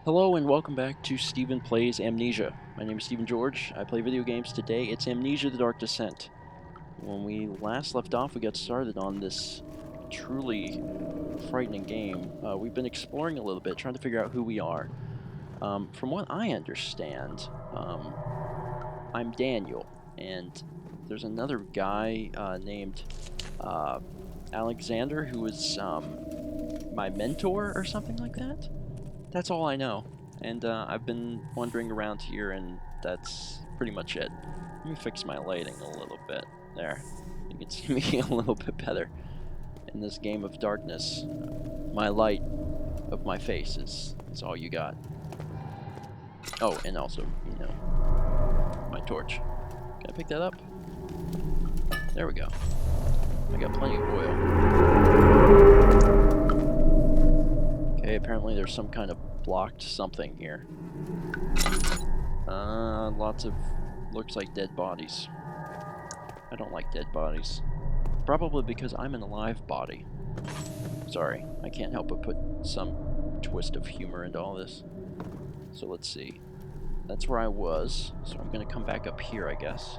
Hello and welcome back to Stephen Plays Amnesia. My name is Stephen George. I play video games. Today it's Amnesia: The Dark Descent. When we last left off, we got started on this truly frightening game. We've been exploring a little bit, trying to figure out who we are. From what I understand, I'm Daniel, and there's another guy named Alexander who is my mentor or something like that. That's all I know, and I've been wandering around here, and that's pretty much it. Let me fix my lighting a little bit. There. You can see me a little bit better in this game of darkness. My light of my face is all you got. Oh, and also, you know, my torch. Can I pick that up? There we go. I got plenty of oil. Okay, apparently there's some kind of blocked something here. Lots of, looks like dead bodies. I don't like dead bodies. Probably because I'm an alive body. Sorry, I can't help but put some twist of humor into all this. So let's see. That's where I was, so I'm gonna come back up here, I guess.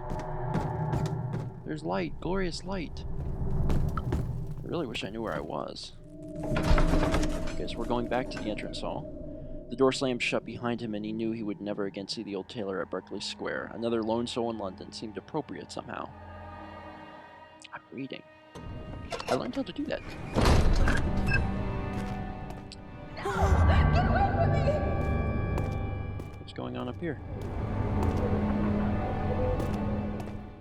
There's light, glorious light. I really wish I knew where I was. Okay, so we're going back to the entrance hall. The door slammed shut behind him, and he knew he would never again see the old tailor at Berkeley Square. Another lone soul in London seemed appropriate somehow. I'm reading. I learned how to do that. No! Get away from me! What's going on up here?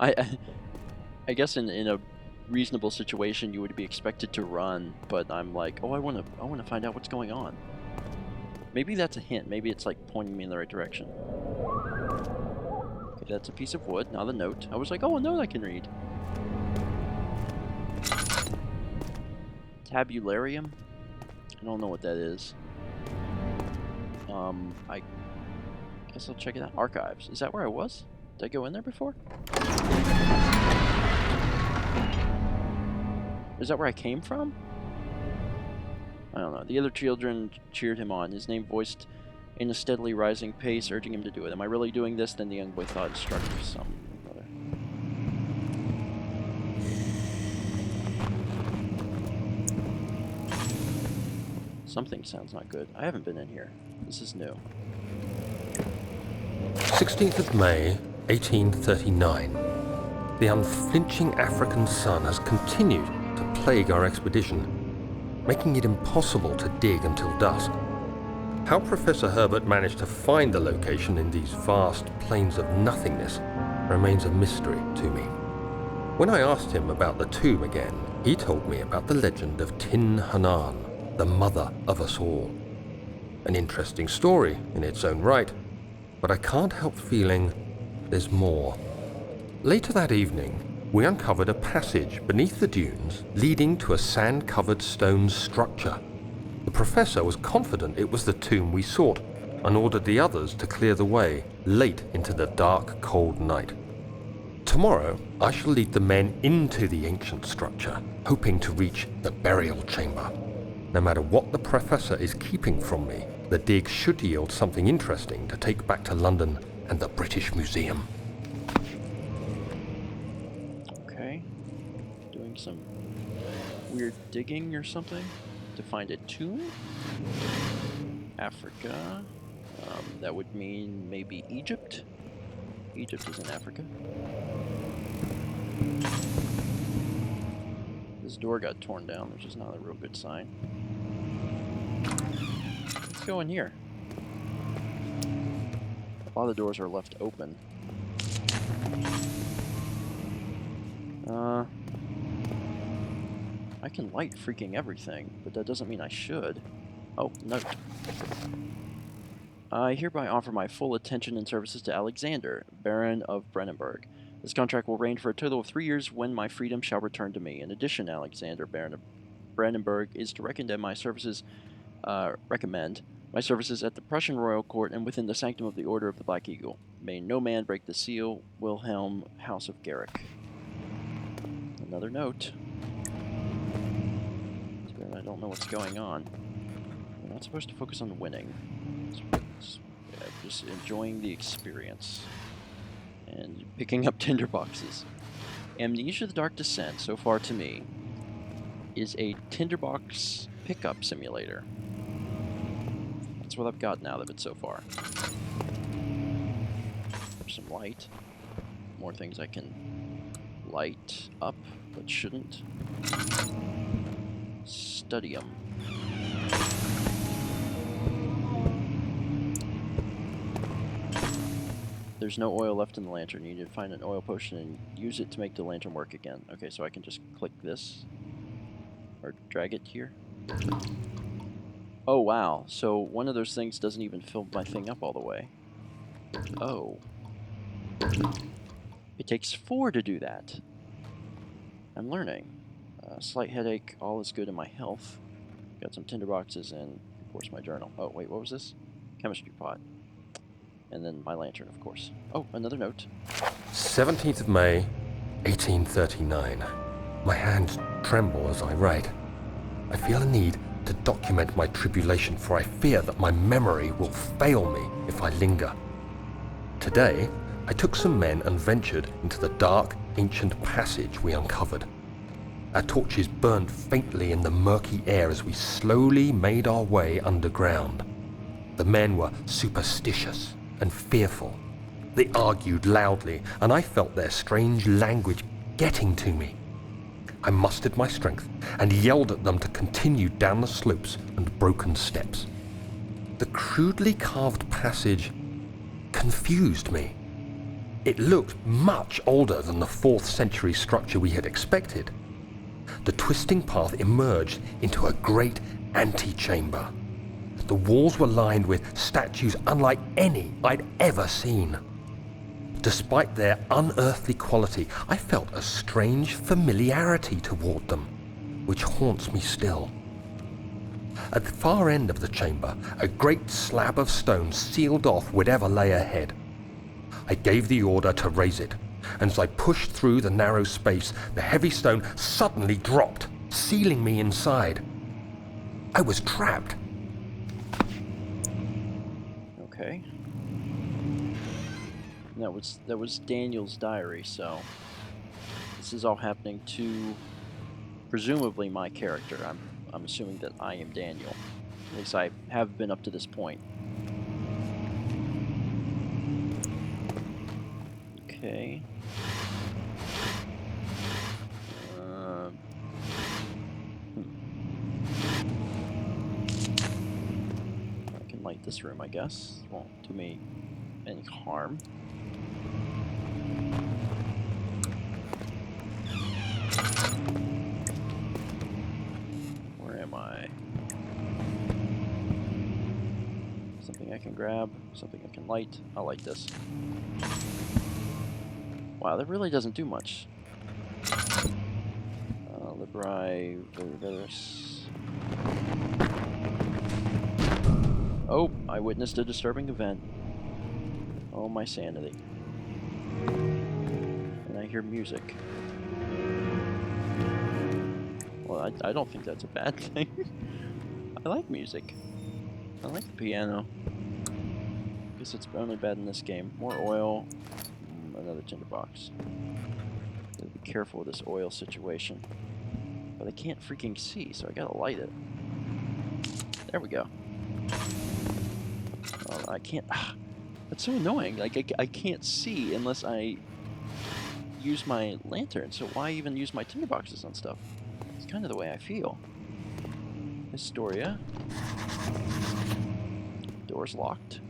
I guess in a reasonable situation you would be expected to run, but I'm like, oh, I want to find out what's going on. Maybe that's a hint. Maybe it's like pointing me in the right direction. Okay, that's a piece of wood, not a note. I was like, oh, a note I can read. Tabularium? I don't know what that is. I guess I'll check it out. Archives. Is that where I was? Did I go in there before? Is that where I came from? I don't know. The other children cheered him on, his name voiced in a steadily rising pace, urging him to do it. Am I really doing this? Then the young boy thought it struck some other. Something sounds not good. I haven't been in here. This is new. 16th of May, 1839. The unflinching African sun has continued to plague our expedition, making it impossible to dig until dusk. How Professor Herbert managed to find the location in these vast plains of nothingness remains a mystery to me. When I asked him about the tomb again, he told me about the legend of Tin Hanan, the mother of us all. An interesting story in its own right, but I can't help feeling there's more. Later that evening, we uncovered a passage beneath the dunes leading to a sand-covered stone structure. The professor was confident it was the tomb we sought and ordered the others to clear the way late into the dark, cold night. Tomorrow, I shall lead the men into the ancient structure, hoping to reach the burial chamber. No matter what the professor is keeping from me, the dig should yield something interesting to take back to London and the British Museum. Okay. Doing some weird digging or something to find a tomb? Africa. That would mean maybe Egypt? Egypt is in Africa. This door got torn down, which is not a real good sign. Let's go in here. A lot of the doors are left open. I can light freaking everything, but that doesn't mean I should. Oh, note. I hereby offer my full attention and services to Alexander, Baron of Brandenburg. This contract will reign for a total of 3 years when my freedom shall return to me. In addition, Alexander, Baron of Brandenburg, is to recommend my services at the Prussian royal court and within the sanctum of the Order of the Black Eagle. May no man break the seal. Wilhelm, House of Garrick. Another note. I don't know what's going on. We're not supposed to focus on winning. Just enjoying the experience. And picking up tinderboxes. Amnesia: The Dark Descent, so far to me, is a tinderbox pickup simulator. That's what I've got out of it so far. There's some light. More things I can light up, but shouldn't. Study 'em. There's no oil left in the lantern. You need to find an oil potion and use it to make the lantern work again. Okay, so I can just click this. Or drag it here. Oh, wow. So one of those things doesn't even fill my thing up all the way. Oh. It takes 4 to do that. I'm learning. Slight headache. All is good in my health. Got some tinderboxes and, of course, my journal. Oh, wait, what was this? Chemistry pot. And then my lantern, of course. Oh, another note. 17th of May, 1839. My hands tremble as I write. I feel a need to document my tribulation, for I fear that my memory will fail me if I linger. Today, I took some men and ventured into the dark, ancient passage we uncovered. Our torches burned faintly in the murky air as we slowly made our way underground. The men were superstitious and fearful. They argued loudly, and I felt their strange language getting to me. I mustered my strength and yelled at them to continue down the slopes and broken steps. The crudely carved passage confused me. It looked much older than the 4th century structure we had expected. The twisting path emerged into a great antechamber. The walls were lined with statues unlike any I'd ever seen. Despite their unearthly quality, I felt a strange familiarity toward them, which haunts me still. At the far end of the chamber, a great slab of stone sealed off whatever lay ahead. I gave the order to raise it, and as I pushed through the narrow space, the heavy stone suddenly dropped, sealing me inside. I was trapped. Okay. That was Daniel's diary, so this is all happening to presumably my character. I'm assuming that I am Daniel. At least I have been up to this point. Okay. I can light this room, I guess. Won't do me any harm. Where am I? Something I can grab, something I can light. I'll light this. Wow, that really doesn't do much. Libri Veris. Oh, I witnessed a disturbing event. Oh, my sanity. And I hear music. Well, I don't think that's a bad thing. I like music. I like the piano. Guess it's only bad in this game. More oil. Another tinderbox. Gotta be careful with this oil situation. But I can't freaking see, so I gotta light it. There we go. Oh, I can't. That's so annoying. Like, I can't see unless I use my lantern, so why even use my tinderboxes on stuff? It's kind of the way I feel. Historia. Door's locked.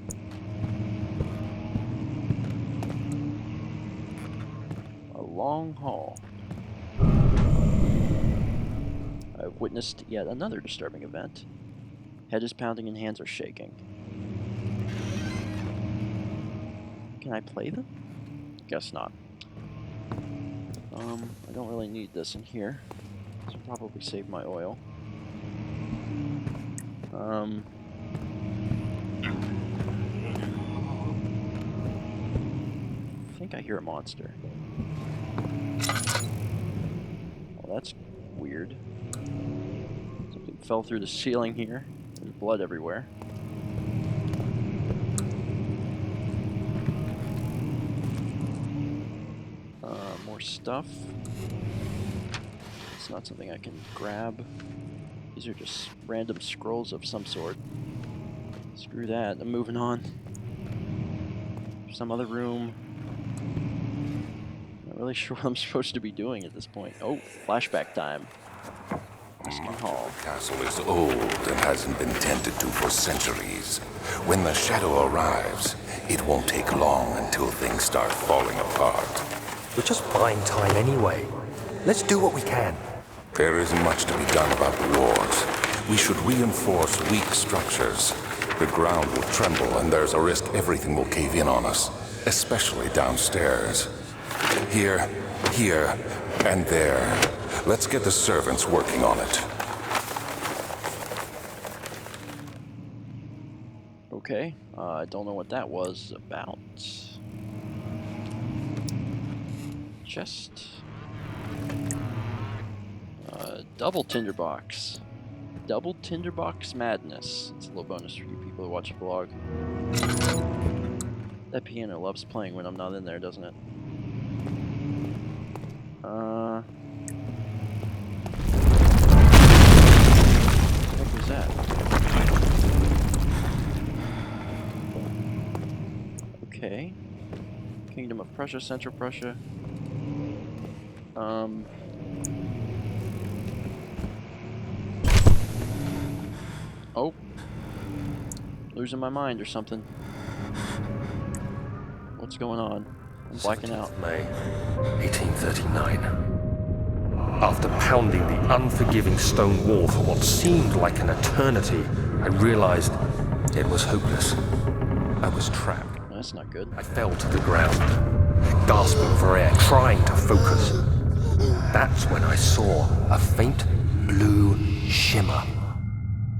A long hall. I've witnessed yet another disturbing event. Head is pounding and hands are shaking. Can I play them? Guess not. I don't really need this in here. So probably save my oil. I think I hear a monster. Well, that's weird. Something fell through the ceiling here. There's blood everywhere. stuff. It's not something I can grab. These are just random scrolls of some sort. Screw that, I'm moving on. Some other room. Not really sure what I'm supposed to be doing at this point. Oh, flashback time. Western Hall. The castle is old and hasn't been tended to for centuries. When the shadow arrives, it won't take long until things start falling apart. We're just buying time anyway. Let's do what we can. There isn't much to be done about the wars. We should reinforce weak structures. The ground will tremble and there's a risk everything will cave in on us, especially downstairs. Here, and there. Let's get the servants working on it. Okay, I don't know what that was about. Chest. Double tinderbox. Double tinderbox madness. It's a little bonus for you people who watch the vlog. That piano loves playing when I'm not in there, doesn't it? What was that? Okay. Kingdom of Prussia, Central Prussia. Oh. Losing my mind or something. What's going on? I'm blacking out. May 1839. After pounding the unforgiving stone wall for what seemed like an eternity, I realized it was hopeless. I was trapped. That's not good. I fell to the ground, gasping for air, trying to focus. That's when I saw a faint blue shimmer.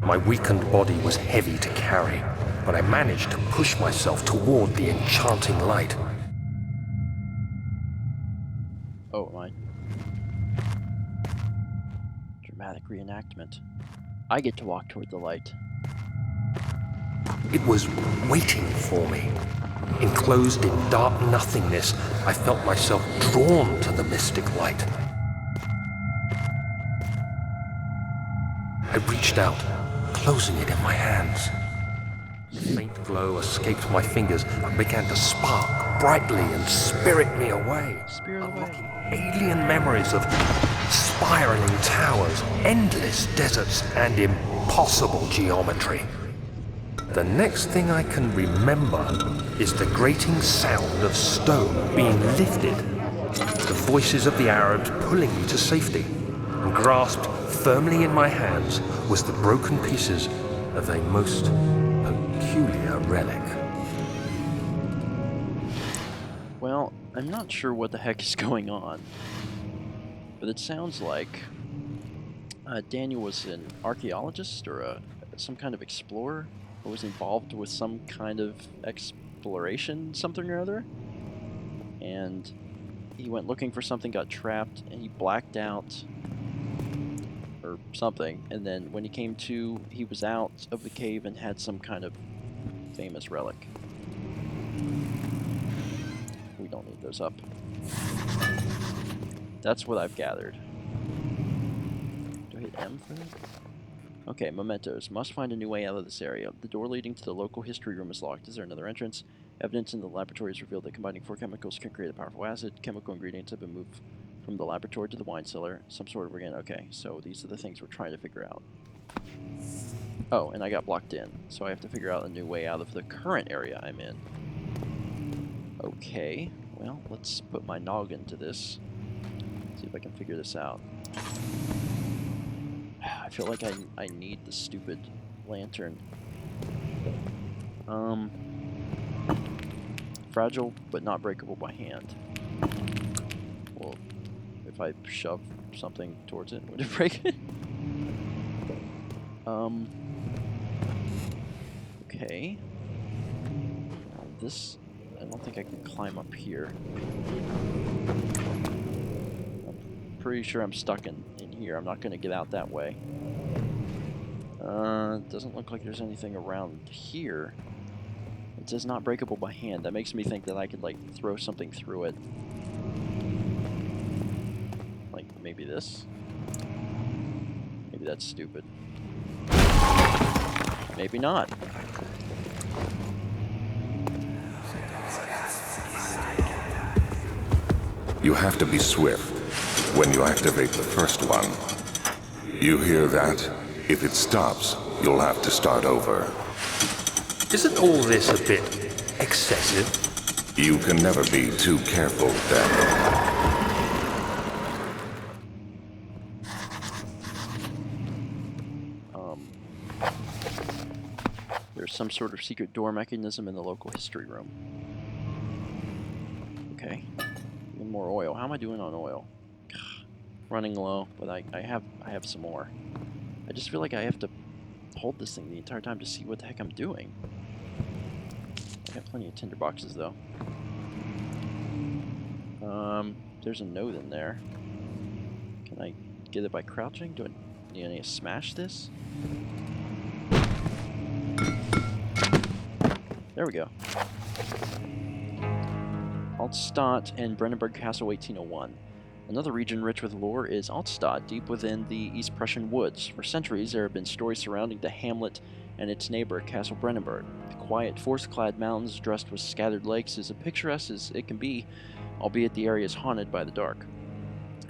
My weakened body was heavy to carry, but I managed to push myself toward the enchanting light. Oh, my. Dramatic reenactment. I get to walk toward the light. It was waiting for me. Enclosed in dark nothingness, I felt myself drawn to the mystic light. I reached out, closing it in my hands. A faint glow escaped my fingers and began to spark brightly and spirit me away. Unlocking alien memories of spiraling towers, endless deserts, and impossible geometry. The next thing I can remember is the grating sound of stone being lifted, the voices of the Arabs pulling me to safety, and grasped firmly in my hands was the broken pieces of a most peculiar relic. Well, I'm not sure what the heck is going on, but it sounds like Daniel was an archaeologist or some kind of explorer, or was involved with some kind of exploration, something or other, and he went looking for something, got trapped, and he blacked out or something, and then when he came to, he was out of the cave and had some kind of famous relic. We don't need those up. That's what I've gathered. Do I hit M for that? Okay, mementos. Must find a new way out of this area. The door leading to the local history room is locked. Is there another entrance? Evidence in the laboratory has revealed that combining 4 chemicals can create a powerful acid. Chemical ingredients have been moved from the laboratory to the wine cellar. Some sort of organic. Okay, so these are the things we're trying to figure out. Oh, and I got blocked in, so I have to figure out a new way out of the current area I'm in. Okay, well, let's put my noggin to this. See if I can figure this out. I feel like I need the stupid lantern. Fragile, but not breakable by hand. Well, if I shove something towards it, would it break it? Okay. This, I don't think I can climb up here. I'm pretty sure I'm stuck in here. I'm not going to get out that way. Doesn't look like there's anything around here. It says not breakable by hand. That makes me think that I could, like, throw something through it. maybe this. Maybe that's stupid. Maybe not. You have to be swift when you activate the first one. You hear that? If it stops, you'll have to start over. Isn't all this a bit excessive? You can never be too careful, then. There's some sort of secret door mechanism in the local history room. Okay. Even more oil. How am I doing on oil? Running low, but I have some more. I just feel like I have to hold this thing the entire time to see what the heck I'm doing. I got plenty of tinder boxes though. There's a note in there. Can I get it by crouching? Do I need to smash this? There we go. Altstadt and Brennenburg Castle, 1801. Another region rich with lore is Altstadt, deep within the East Prussian woods. For centuries, there have been stories surrounding the hamlet and its neighbor, Castle Brennenburg. The quiet, forest-clad mountains dressed with scattered lakes is as picturesque as it can be, albeit the area is haunted by the dark.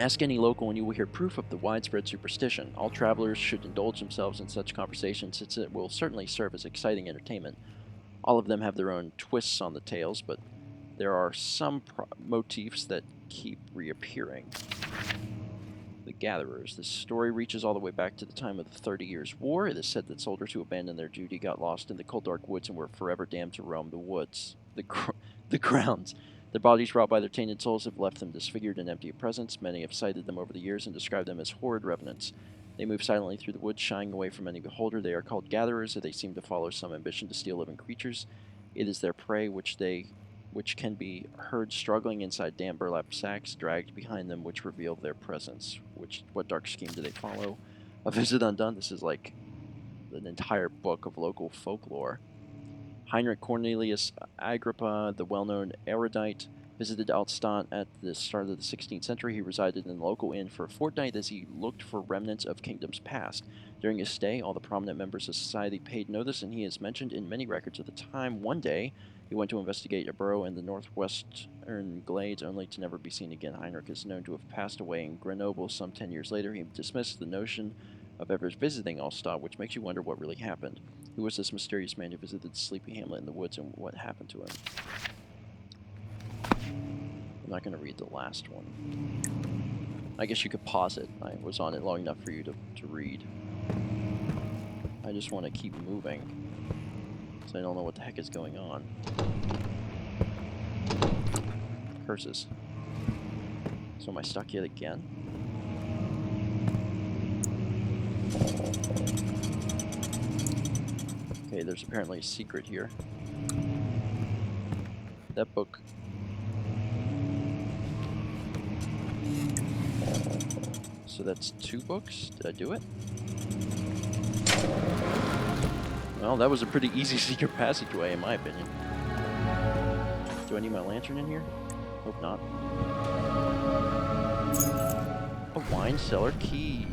Ask any local and you will hear proof of the widespread superstition. All travelers should indulge themselves in such conversations, since it will certainly serve as exciting entertainment. All of them have their own twists on the tales, but there are some motifs that keep reappearing. The Gatherers. This story reaches all the way back to the time of the 30 Years' War. It is said that soldiers who abandoned their duty got lost in the cold dark woods and were forever damned to roam the woods. The grounds. Their bodies wrought by their tainted souls have left them disfigured and empty of presence. Many have cited them over the years and described them as horrid revenants. They move silently through the woods, shying away from any beholder. They are called Gatherers, as they seem to follow some ambition to steal living creatures. It is their prey which can be heard struggling inside damp burlap sacks dragged behind them, which reveal their presence. What dark scheme do they follow? A Visit Undone. This is like an entire book of local folklore. Heinrich Cornelius Agrippa, the well-known erudite, visited Altstadt at the start of the 16th century. He resided in the local inn for a fortnight as he looked for remnants of kingdoms past. During his stay, all the prominent members of society paid notice, and he is mentioned in many records of the time. One day, he went to investigate a burrow in the northwestern glades, only to never be seen again. Heinrich is known to have passed away in Grenoble some 10 years later. He dismissed the notion of ever visiting Altstadt, which makes you wonder what really happened. Who was this mysterious man who visited the sleepy hamlet in the woods, and what happened to him? I'm not going to read the last one. I guess you could pause it. I was on it long enough for you to read. I just want to keep moving, so I don't know what the heck is going on. Curses. So am I stuck yet again? Okay, there's apparently a secret here. That book. So that's 2 books? Did I do it? Well, that was a pretty easy secret passageway, in my opinion. Do I need my lantern in here? Hope not. A wine cellar key.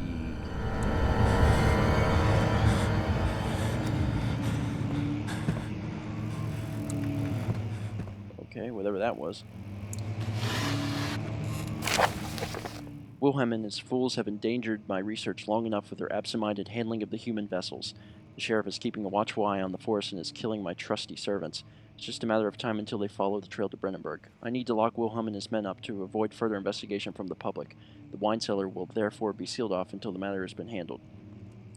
Okay, whatever that was. Wilhelm and his fools have endangered my research long enough with their absent-minded handling of the human vessels. The sheriff is keeping a watchful eye on the forest and is killing my trusty servants. It's just a matter of time until they follow the trail to Brennenburg. I need to lock Wilhelm and his men up to avoid further investigation from the public. The wine cellar will therefore be sealed off until the matter has been handled.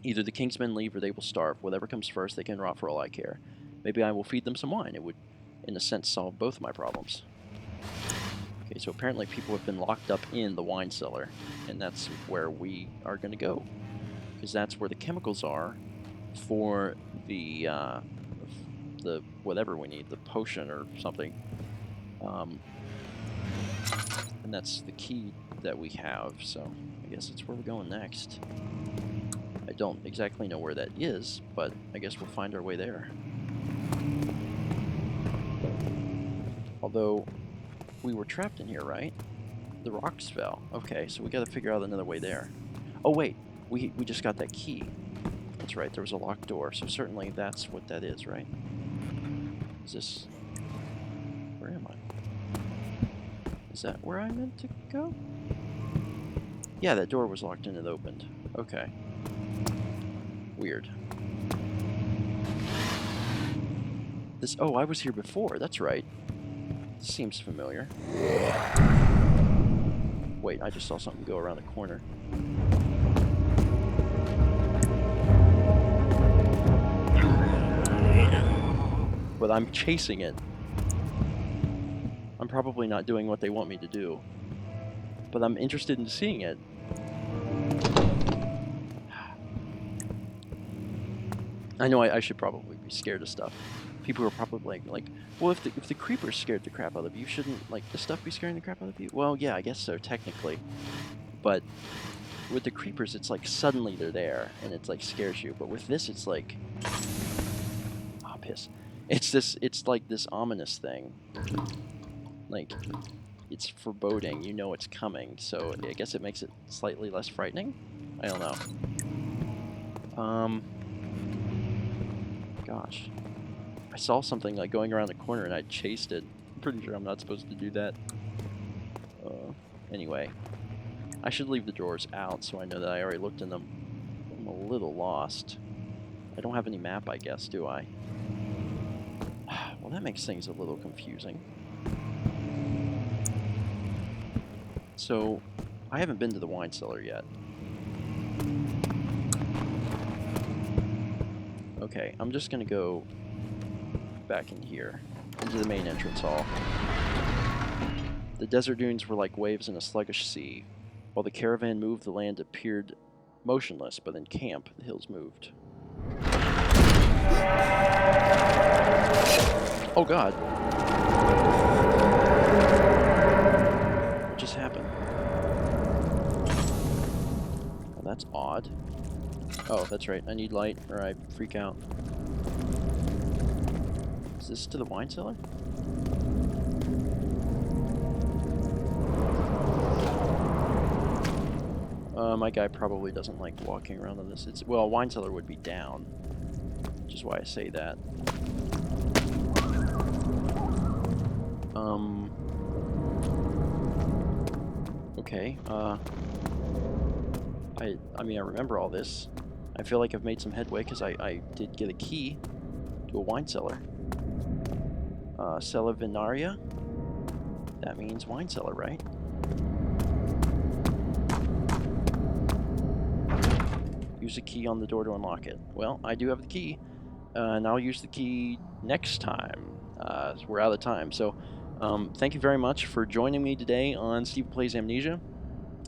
Either the king's men leave or they will starve. Whatever comes first, they can rot for all I care. Maybe I will feed them some wine. It would, in a sense, solve both of my problems. Okay, so apparently people have been locked up in the wine cellar, and that's where we are going to go. Because that's where the chemicals are for the whatever we need, the potion or something. And that's the key that we have, so I guess that's where we're going next. I don't exactly know where that is, but I guess we'll find our way there. Although, we were trapped in here, right? The rocks fell. Okay, so we gotta figure out another way there. Oh wait, we just got that key. That's right, there was a locked door, so certainly that's what that is, right? Is this... Where am I? Is that where I meant to go? Yeah, that door was locked and it opened. Okay. Weird. This... Oh, I was here before, that's right. This seems familiar. Wait, I just saw something go around the corner. But I'm chasing it. I'm probably not doing what they want me to do. But I'm interested in seeing it. I know I should probably be scared of stuff. People are probably like, well, if the creepers scared the crap out of you, shouldn't, like, the stuff be scaring the crap out of you? Well, yeah, I guess so, technically. But with the creepers, it's like suddenly they're there, and it's like scares you. But with this, it's like... Ah, piss. It's like this ominous thing. Like, it's foreboding, you know it's coming, so I guess it makes it slightly less frightening? I don't know. Gosh. I saw something like going around the corner and I chased it. I'm pretty sure I'm not supposed to do that. Anyway. I should leave the drawers out so I know that I already looked in them. I'm a little lost. I don't have any map, I guess, do I? Well, that makes things a little confusing. So, I haven't been to the wine cellar yet. Okay, I'm just gonna go back in here, into the main entrance hall. The desert dunes were like waves in a sluggish sea. While the caravan moved, the land appeared motionless, but in camp, the hills moved. Oh god. What just happened? Oh, that's odd. Oh, that's right. I need light or I freak out. Is this to the wine cellar? My guy probably doesn't like walking around on this. Well, wine cellar would be down, which is why I say that. Okay, I mean, I remember all this. I feel like I've made some headway because I did get a key to a wine cellar. Cellar Venaria? That means wine cellar, right? Use a key on the door to unlock it. Well, I do have the key, and I'll use the key next time. We're out of time, so thank you very much for joining me today on StephenPlays Amnesia.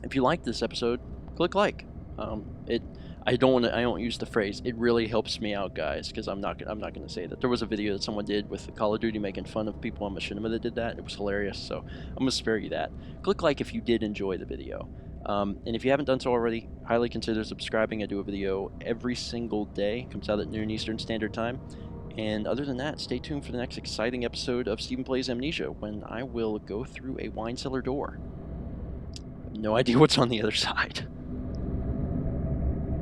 If you liked this episode, click like. I don't use the phrase. It really helps me out, guys, because I'm not gonna say that. There was a video that someone did with Call of Duty making fun of people on Machinima that did that. It was hilarious, so I'm gonna spare you that. Click like if you did enjoy the video. And if you haven't done so already, highly consider subscribing. I do a video every single day. It comes out at noon Eastern Standard Time. And other than that, stay tuned for the next exciting episode of StephenPlays Amnesia, when I will go through a wine cellar door. I have no idea what's on the other side.